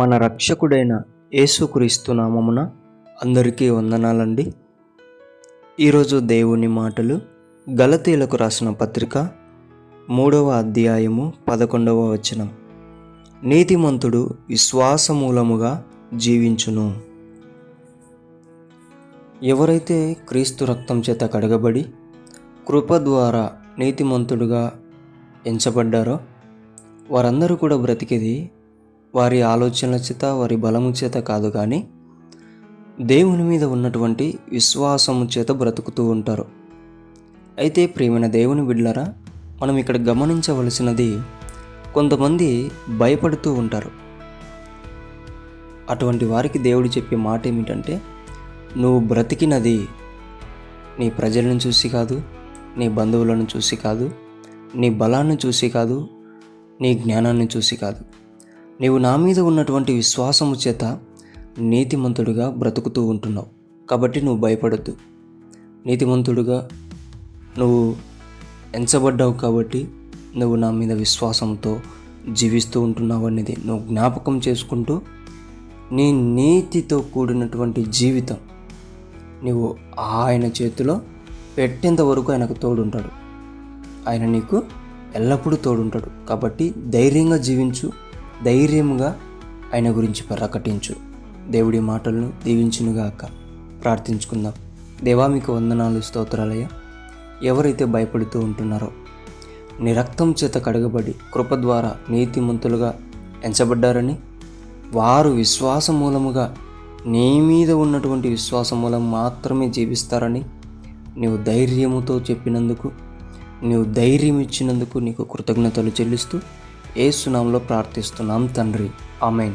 మన రక్షకుడైన యేసుక్రీస్తు నామమున అందరికీ వందనాలండి. ఈరోజు దేవుని మాటలు గలతీలకు రాసిన పత్రిక 3వ అధ్యాయము 11వ వచనం. నీతిమంతుడు విశ్వాసమూలముగా జీవించును. ఎవరైతే క్రీస్తు రక్తం చేత కడగబడి కృప ద్వారా నీతిమంతుడుగా ఎంచబడ్డారో వారందరూ కూడా బ్రతికేది వారి ఆలోచనల చేత, వారి బలము చేత కాదు, కానీ దేవుని మీద ఉన్నటువంటి విశ్వాసము చేత బ్రతుకుతూ ఉంటారు. అయితే ప్రియమైన దేవుని బిడ్డలారా, మనం ఇక్కడ గమనించవలసినది, కొంతమంది భయపడుతూ ఉంటారు. అటువంటి వారికి దేవుడు చెప్పే మాట ఏమిటంటే, నువ్వు బ్రతికినది నీ ప్రజలను చూసి కాదు, నీ బంధువులను చూసి కాదు, నీ బలాన్ని చూసి కాదు, నీ జ్ఞానాన్ని చూసి కాదు, నీవు నా మీద ఉన్నటువంటి విశ్వాసము చేత నీతిమంతుడిగా బ్రతుకుతూ ఉంటున్నావు. కాబట్టి నువ్వు భయపడద్దు. నీతిమంతుడుగా నువ్వు ఎంచబడ్డావు కాబట్టి నువ్వు నా మీద విశ్వాసంతో జీవిస్తూ ఉంటున్నావు అనేది నువ్వు జ్ఞాపకం చేసుకుంటూ, నీ నీతితో కూడినటువంటి జీవితం నువ్వు ఆయన చేతిలో పెట్టేంత వరకు ఆయనకు తోడుంటాడు. ఆయన నీకు ఎల్లప్పుడూ తోడుంటాడు. కాబట్టి ధైర్యంగా జీవించు, ధైర్యంగా ఆయన గురించి ప్రకటించు. దేవుడి మాటలను దీవించునుగాక. ప్రార్థించుకుందాం. దేవా, మీకు వందనాలు, స్తోత్రాలయ్యా. ఎవరైతే భయపడుతూ ఉంటున్నారో, నీ రక్తం చేత కడగబడి కృప ద్వారా నీతిమంతులుగా ఎంచబడ్డారని, వారు విశ్వాసం మూలముగా నీ మీద ఉన్నటువంటి విశ్వాసం మూలం మాత్రమే జీవిస్తారని నీవు ధైర్యముతో చెప్పినందుకు, నీవు ధైర్యం ఇచ్చినందుకు నీకు కృతజ్ఞతలు చెల్లిస్తూ యేసు నామములో ప్రార్థిస్తున్నాం తండ్రి. ఆమేన్.